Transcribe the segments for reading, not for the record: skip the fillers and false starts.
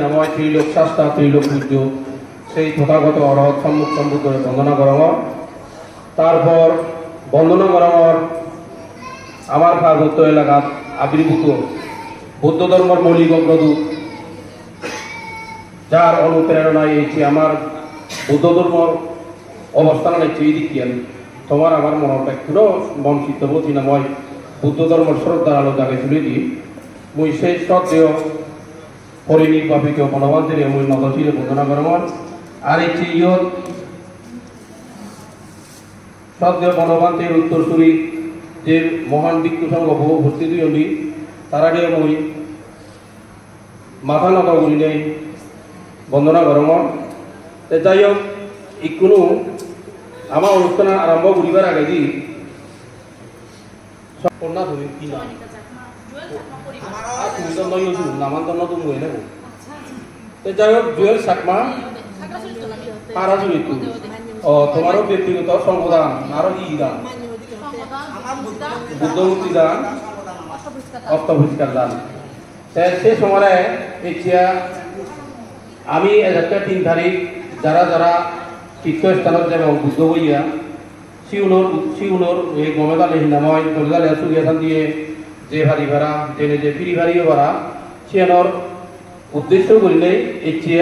নাময় ত্রিলোক শাস্তা ত্রিলোক পূজ্য সেই তথাগত অরহত সম্মুখ সম্বুদ্ধ বন্দনা করমর। তারপর বন্দনা করমর আমার পার্বত্য এলাকাত আবির্ভূত বৌদ্ধ ধর্মের মৌলিক অগ্রদূত, যার অনুপ্রেরণায় এসেছি আমার বৌদ্ধ ধর্মর অবস্থান নিচ্ছে এই দিকে আমি তোমার আমার মনের একটু মন চিত্তবতী নাময় বুদ্ধ ধর্মের শ্রদ্ধার আলো জাগে তুলে দিই। মুই সেই শ্রদ্ধেয় পরিনির্বাপিত বনবান্তের মুই নদশীল বন্দনা করমর। আর এই ইয়ত শ্রদ্ধেয় বনবান্তের উত্তরসূরি যে মহান ভিক্ষু সংঘ বহু উপস্থিত হলি তারাকে মুই মাথা নত করি নেই বন্দনা করমর। যাই হোক কোনো আমার অনুষ্ঠান আরম্ভ করিবার আগে দি কন্যা তুমি কি নাম তুমি তো নয় নামান তো নতুন বই নেব। যাই হোক জুয়েল চাকমা পারা জুড়ি তুমি তোমারও ব্যক্তিগত সংবিধান আরো ই দান বুদ্ধমূর্তি দান অর্থপরিষ্কার দান। সে সময় এতিয়া আমি 3 তারিখ যারা যারা তীর্থস্থানত যেমন বুদ্ধ বইয়া শিউনর এই গমেদালে হিনাময় দরজালে সুরিয়াসান দিয়ে যে ভারি ভাড়া জেনে যে ফিরি ভারিও ভাড়া সিয়ানোর উদ্দেশ্য করিলে ইচ্ছে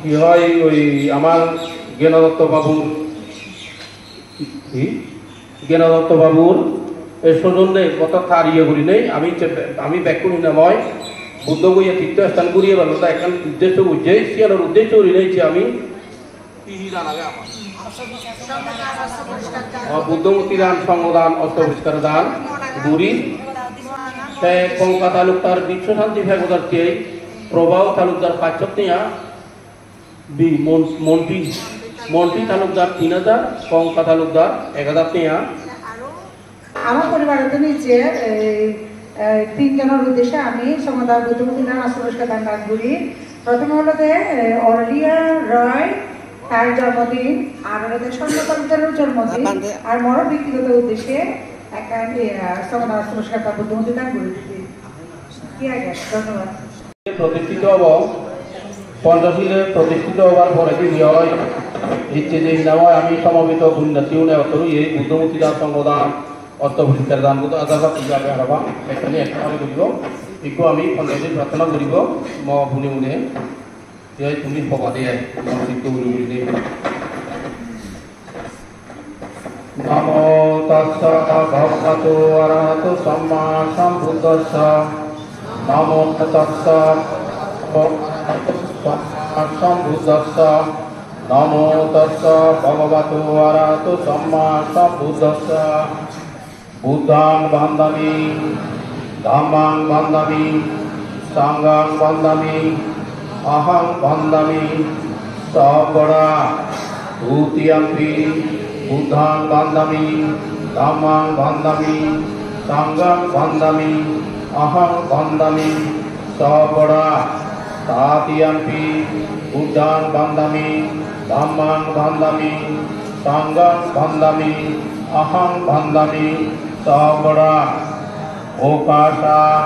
কি হয় ওই আমার জ্ঞানদত্ত বাবুর সৌজন্যে কত তার ইয়ে করি নেই আমি ব্যাকুণ হিনাময় বুদ্ধ বইয়া তীর্থস্থান করিয়ে ভালো তা এখন উদ্দেশ্য বুঝছে সিয়ানোর উদ্দেশ্য করিলে আমি বুদ্ধমূর্তি দান সংদান অস্ত্রপরিষ্কার দান বুড়ি কঙ্কা তালুকদার বিশ্ব শান্তি ফেরদারকে প্রবাহ তালুকদার 500 মন্ত্রী তালুকদার 3000 কঙ্কা তালুকদার 1000 আমার পরিবারের নিচে 3 জনের উদ্দেশ্যে আমি সমুদায় বুদ্ধমূর্তি দান অস্ত্রপরিষ্কার দান দান করি। প্রথমে হলো যে অরলিয়া রয় তার জন্মদিন আর ওদের স্বর্ণতন্ত্রের জন্মদিন আর মরো ব্যক্তিগত উদ্দেশ্যে একটা সমুদায় পুরস্কার তার বুদ্ধমূর্তি দান করে দিচ্ছি। কি আগে ধন্যবাদ। প্রতিষ্ঠিত হব পঞ্চশীলে প্রতিষ্ঠিত হওয়ার পরে কি হয় ইচ্ছে যে নাময় আমি সমবেত গুণাতিও নেওয়া এই বুদ্ধমূর্তি দান সংদান অর্থপরিষ্কার দান করতে আদালত যাবে হারবা এখানে একটা করিব একটু আমি পঞ্চায়েত প্রার্থনা করিব মুনে মুনে তুমি হবা দিয়ে নমো তাস্সা ভগবতো অরহতো সম্মা সম্বুদ্ধস্স নমো তাস্সা সম্বুদ্ধস্স নমো তাস্সা ভগবতো অরহতো সম্মা সম্বুদ্ধস্স বুদ্ধাং বন্দামি ধম্মাং বন্দামি সাঙ্গাং বন্দামি अहं वंदामि सबड़ा द्वितीयम्पि बुद्धां वंदामि धम्मां वंदामि संघं वंदामि अहं वंदामि सबड़ा तृतीयम्पि बुद्धां वंदामि धम्मां वंदामि संघं वंदामि अहं वंदामि सबड़ा ओकाशां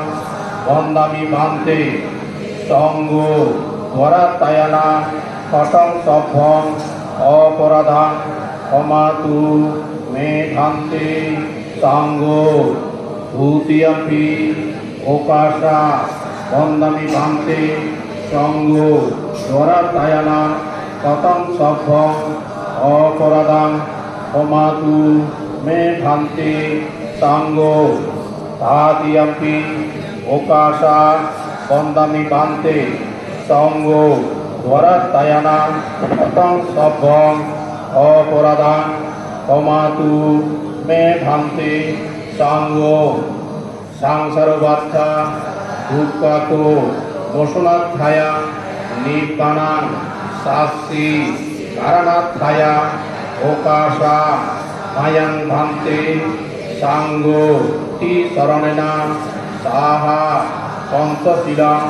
वंदामि भान्ते संग वरातायना कटं सभ्यं अपराधं क्षमातु मे भान्ते संग द्वितीयम्पि ओकाशा वंदामि भान्ते संग वरातायना कटं सभ्यं अपराधं क्षमातु मे भान्ते संग तृतीयम्पि ओकाशा वंदामि भान्ते संग वरातायना कटं सभ्यं अपराधं क्षमातु मे भान्ते संग संसार बाच्छा दुःखातो मोशनाध्याया निब्बाना शास्ति कारणाध्याया ओकाशा मायां भान्ते संग ती शरणेना साहा पंचशीलं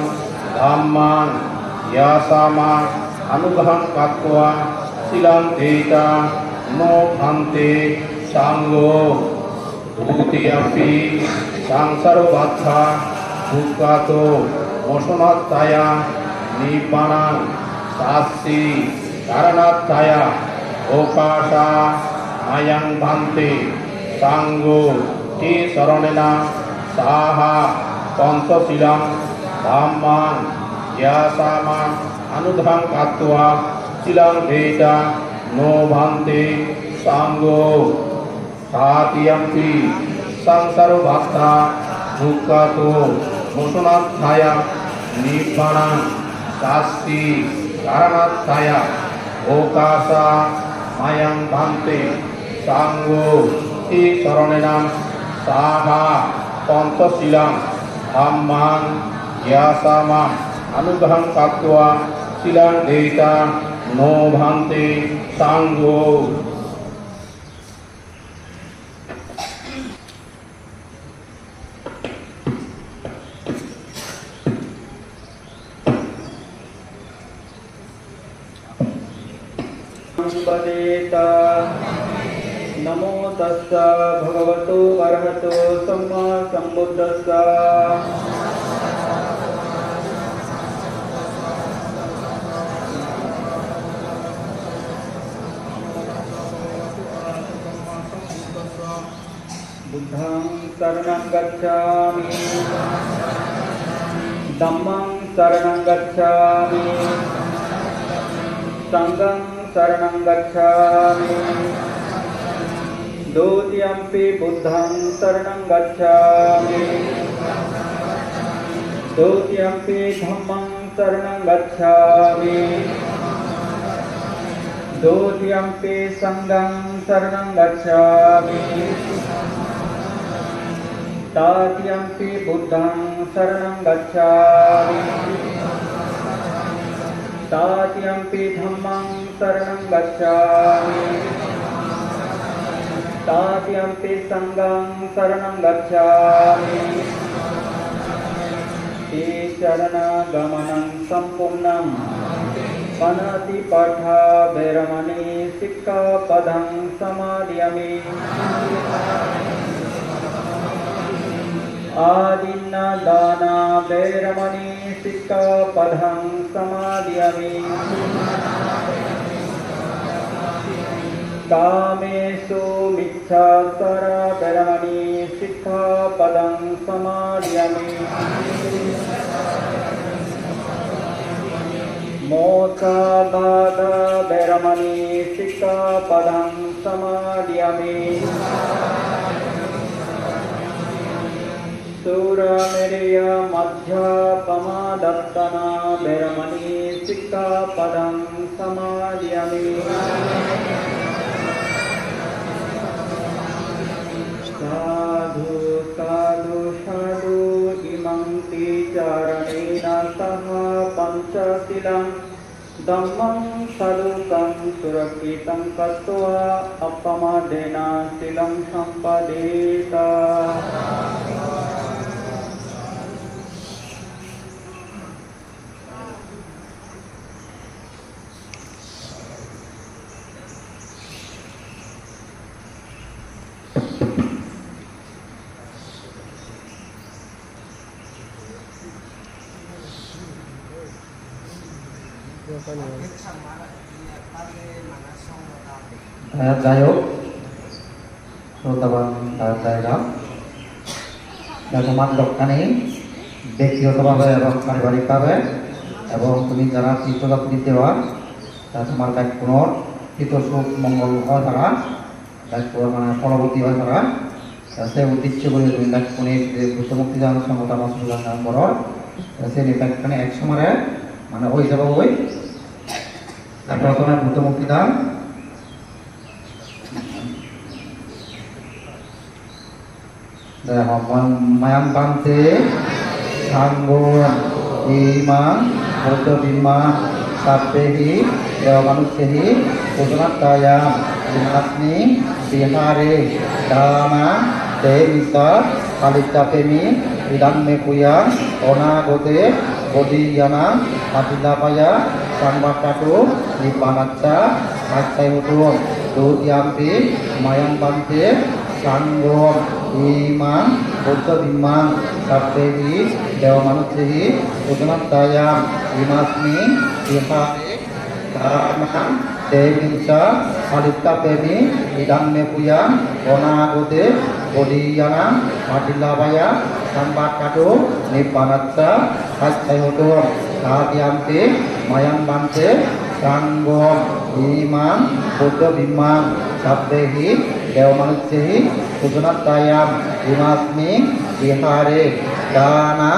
धम्मां यासामा अनुग्रहं कात्वा शीलं देता नो भान्ते संग द्वितीयम्पि संसारो बाच्छा दुःखातो mosonattaya nibbanan sasti karanattaya okasa mayang bhante sanggo ti saranena saha pancasilang dhamman yasaman anudhang katva silang veda no bhante sanggo satiyampi sangsaro bhatta mukkato mosonattaya nibbanan sasti karanattaya okasa mayang bhante sanggo ti saranena saha pancasilang dhamman yasaman anudhang katva silang veda no bhante sanggo. Padeta Namo tassa bhagavato arahato samma sambuddhassa. Buddhang saranang gacchami, Dhammang saranang gacchami, Sanghang saranang gacchami, Dutiyampi buddhang saranang gacchami, Dutiyampi dhammang saranang gacchami, Dutiyampi sanghang saranang gacchami, Tatiyampi buddhang saranang gacchami, Tatiyampi dhammang saranang gacchami, Tatiyampi sanghang saranang gacchami. Ti charana gamanang sampurnam panati patha veramani sikkapadang samadhiyami. Adinna dana veramani sikkapadang samadhiyami. Kamesu micchasara veramani sikkapadang samadhiyami. Mokkhabada veramani sikkapadang samadhiyami. Suramereya madhyapamadattana veramani sikkapadang samadhiyami. Sadhu sadhu sadhu imam ticaranena saha pancasilang dhammang sadhukam surakitam katva appamadena silang sampadeta. যাই হোক শ্রোতাবান ভাইরা তোমার দোকানে ব্যক্তিগতভাবে এবং পারিবারিকভাবে এবং তুমি যারা তীর্থযাত্রী দেওয়া তোমার দায়িত্বর তীর্থ সুখ মঙ্গল হয় তারা দায়িত্ব মানে ফলবতী হয় তারা সে উদ্দেশ্য করে তুমি দায়িত্বনি মুক্তি জান সংগঠন নম্বর সে দায়িত্বখানে এক সময় মানে ওই যাব ওই প্রথমে বুদ্ধ মুক্তি দান mayang bante sanggon imang buddha bima sabbehi dewamanussehi pusunattaya dimanatni bihare dana devita kalitapemi idamme puya onagote bodhiyana matidapaya sanbakatu nibbanacca maccayutun dutiyampi mayang bante Sanggong imang buddha bimang sabdehi Dewa Manusihi Usunatayam Imasmi Ihari Karana Devinsa Alipta Pemi Idang Mepuyam Ona Gode Bodiyana Madilabaya Sambat Kado Nipanatsa Hasayotum Kadyampi Mayang Bante Sanggom Imam Buddha Bimang Sabdehi Dewa Manusihi Usunatayam Imasmi Ihari Dana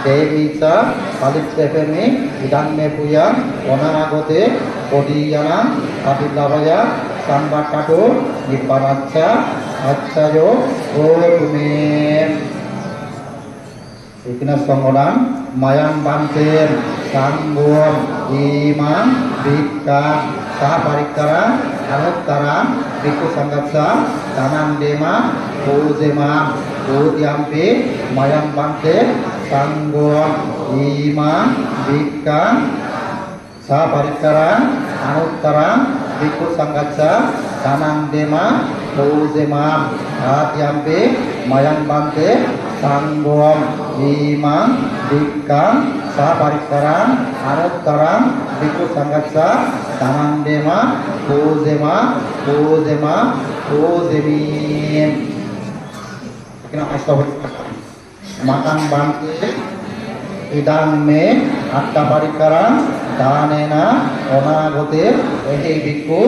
Devisa Alipsepemi Idang Mepuyam Onanagote Bodiyana Abhilabaya Sambakado Nipanatsa Accayo Odume Ikina Songodan Mayang Banten Sanggom Imam Bika Sahaparikara Anuttara Biku Sangatsa Tanang Dema Puzema Udyampi Mayang Banten Sanggom Imam Bika Sahaparikara Anuttara Biku Sangatsa Tanang Dema Puzema Udyampi Mayang Banten Sanggom Imam Bika Sahaparikara Anuttara Biku Sangatsa Tanang Dema Puzema Puzemim Kena Matang Bante Idang Me Atta Parikara Danena Onagote Ehi Biku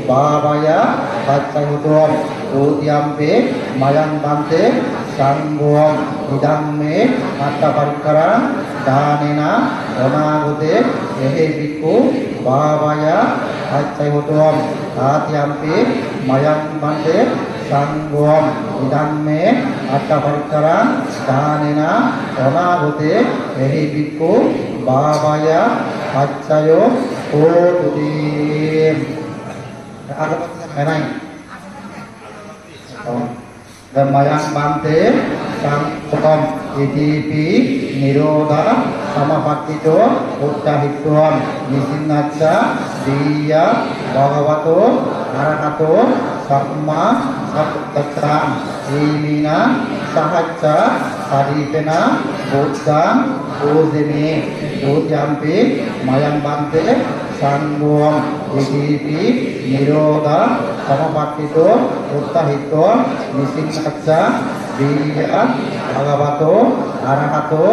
Babaya Hatsayudom Udyampe Mayang Bante Sanggom Idang Me Atta Parikara Danena Onagote Ehi Biku Babaya Hatsayudom Udyampe Mayang Bante Sanggom Idang Me Atta Parikara Danena Onagote Ehi Biku Babaya Hachayo Odudim Ada menai Mayang Bante Sanggom Idipi Niroda Samapatito Uttahituam Nisinatsa Diya Bhagavato Arakato Samma Saputtram Imina Sahaja Sadipena Buddham Puzemi Udyampi Mayang Bante Sanggom Idipi Niroda Samapatito Uttahito Nisinatsa Diya Bhagavato Arakato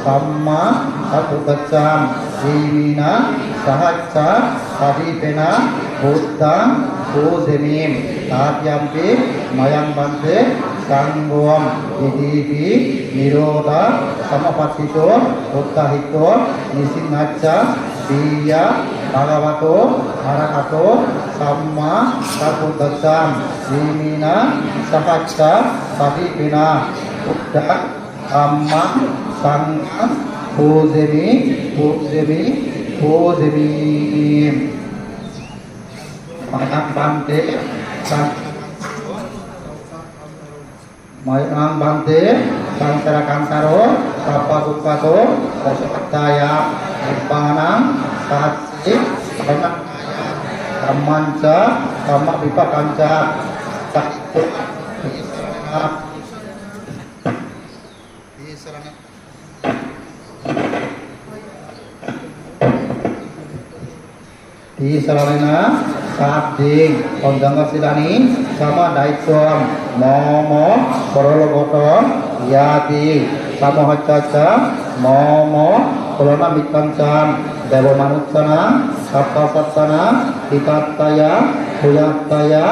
Samma Saputtram Imina Sahaja Sadipena Buddham Puzemi Tatyampi Mayang Bante Sanggom Idipi Niroda Samapatito Uttahito Nisinatsa Diya Bhagavato Arakato Samma Saputtram Imina Sahaja Sadipena Buddham Amma Sangha Puzemi Mayang Bante Mayang Bante Sangkara Kantaro Sapa Bukato Osataya Ipanam Satsi Kamanca Kama Bipa Kanca Sakti Di Salalena Sabding Kondangga Sidani Sama Daitwam Momo Korologoto Yati Sama Hacaca Momo Kolona Mikancam Dewa Manutsana Sapta Satsana Dikataya Kuyataya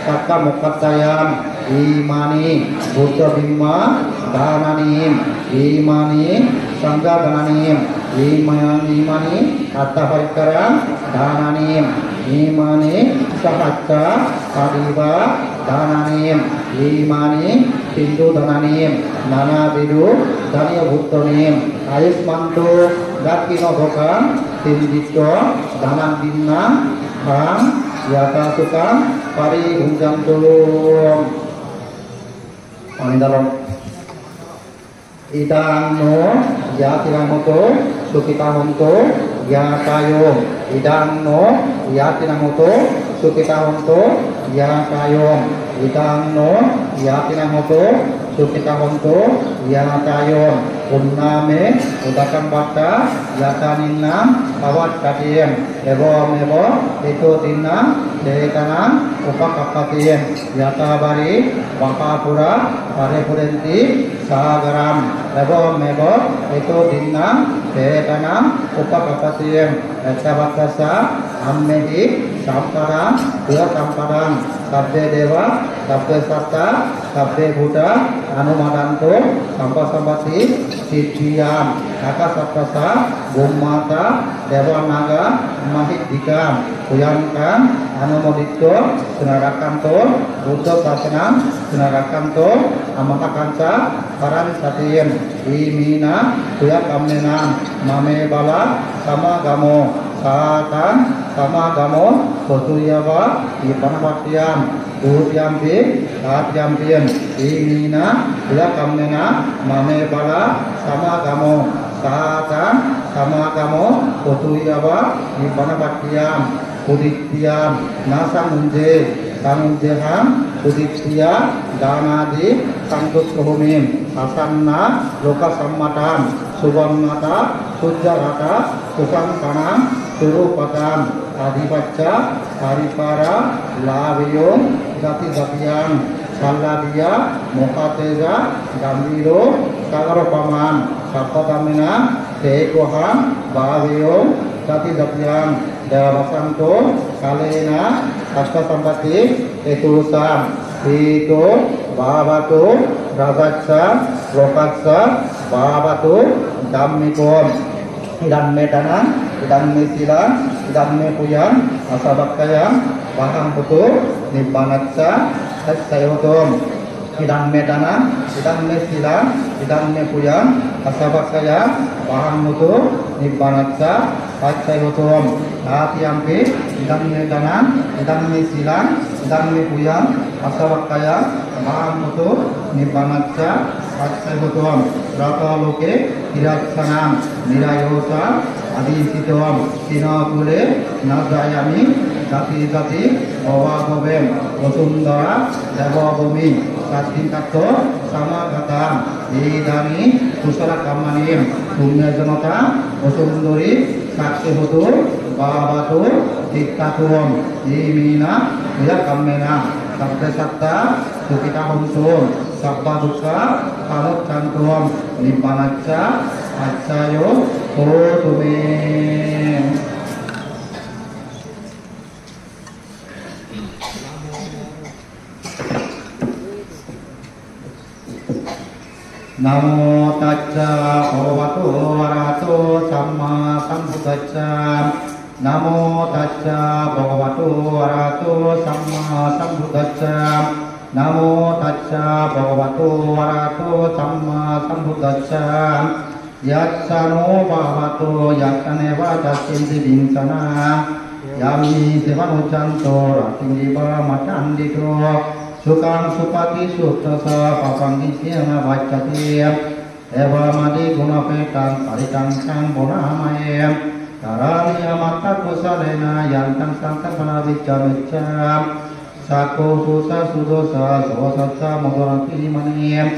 Saka Mukatayam Imani Buddha Bima Dhananim Imani Sangga Dhananim Imani Atta Parikara Dhananim Imani Sahaja Padiva Dhananim Imani Hindu Dhananim Nana Bidu Dhaniya Bhuttonim Ayusmantu Dakino Dhokam Tindito Dhanan Dinam Ham Yata Sukam Pari Hunjam Tulum Manindalom Idang no Yatiramoto Sukitahonto Yakayo Idang no Yatiramoto Sukitahonto Yakayo idang no yakinang hoto sukita honto yang tayon unname udakan baca yakaninam kawat katiem ebo itu tinam dekanam upakapatiem yata bari wakapura pare purenti sagaram ebo itu tinam dekanam upakapatiem ecabatasa ammehi samparam dua samparam sabde dewa sabde satta sabde buddha anumadanto sampasambati siddhiyam kaka saptasa gummata dewa naga mahidikam kuyankan anumodito sunarakanto buddha sasanam sunarakanto amatakanca paran satien imina kuyakamnenam mame bala sama gamo saatan sama gamo kotuyawa ipanapatiam Udyampi, Satyampian, Imina, Yakamena, Mame Bala, Samagamo, Sahatan, Samagamo, Kotuyawa, Ipanapatiam, Kudityam, Nasamunje, Sangunjeham, Kuditya, Danadi, Sangkut Kohumim, Asanna, Loka Sammatam, Subamata, Sujarata, Susantanam, Surupatam, Adipacca, Haripara, Laviyong, Gati-gatian, Salabia, Mokateza, Gambiro, Kagaropaman, Sapatamina, Tekoham, Baviyong, Gati-gatian, Dewasanto, Kalena, Kasta Sampati, Etulusam, Hito, Bhavatu, Rajatsa, Lokatsa, Bhavatu, Dammikom, Idamme tanam, idamme silang, idamme puyang, asabakayang, bahang putu, nibbanatsa, sayotom. Idamme tanam, idamme silang, idamme puyang, asabakayang, bahang putu, nibbanatsa, sayotom. Hati-ampi, idamme tanam, idamme silang, idamme puyang, asabakayang, bahang putu, nibbanatsa, sayotom. Rata loke, Hiratsanam, Nirayosa, Adisitom, Sinakule, Nazayami, Jati-jati, Bhavagobem, Vasundara, Devabhumi, Satintato, Samagatam, Idani, Kusarakamaniem, Punya-janata, Vasundari, Saksihutur, Bhavatu, Diktatuam, Imina, Yakamena, Sabda-sabda, Sukita Humsun, Sabda Dukha, Karut Cantuam, Nibbanatsa, Accayo, Hotume. Namo tassa bhagavato arahato samma sambuddhassa. Namo tassa bhagavato arahato samma sambuddhassa. Namo tassa bhagavato arahato samma sambuddhassa. Yatsano bhagavato yatsaneva tassinti vinsana. Yami sevanuccanto ratingiva matandito. Sukang supati suttasa papanggi siana bacati. Eva madi gunapetan paritang sang bonamayem. Tarani amata kusalena yantan sangkan panavicca-vicca. Sako susa sudosa sosatsa modoranti maniem.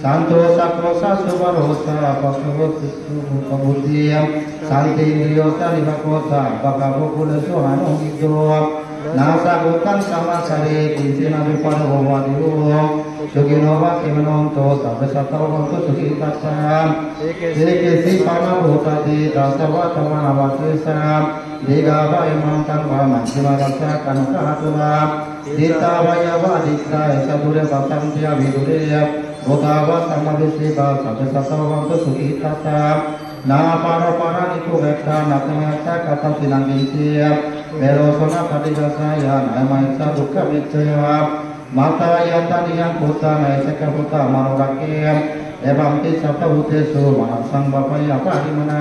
Santo sakrosa subarosa pasavuddhiyam. Santi indriyosa livakosa bhagavukula sohano hidro. Nasa bukan sama sari kincina vipano vadiru. Suginova kimanonto sabesatavanto sukitatsam. Dekesi pana bhutati dasava tamana vakesam. Digava imantan vamanchima raksa kanukatula. Dita vayava dikta esadure vasantia vidure. Bhutava samadhishiva sabesatavanto sukitatsam. Na para niku vekta nakamata kata sinangkintia. Merosona padigasa namaitsa dukkha vicaya. Mata yata niyang puta naiseka puta manurakim. Ebamti sapa utesu manasang bapai aparimana.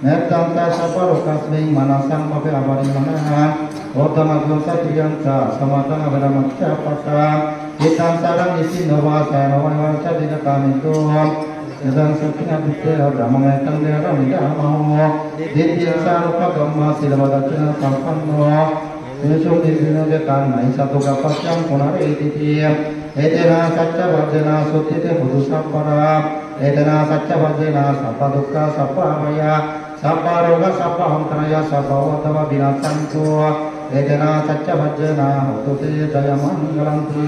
Netanta sapa rokasling manasang bapai aparimana. Otama gulsa triyanca samatana beramatca pata. Hitam sarang isi nova sayanawanca dikakamitum. Sedang sakina bukti brahmangatang dera minda mau. Ditya sarupa gamma silabadacana sampanno. Yusuf Nirvinodekan Naisatu Kapasyam Punare Ititiyam Etena Satya Vajena Sutite Pudusappara Etena Satya Vajena Sapa Dukka Sapa Amaya Sapa Roga Sapa Hamtanaya Sapa Vatava Vinasantu Etena Satya Vajena Hotute Jaya Mangalanti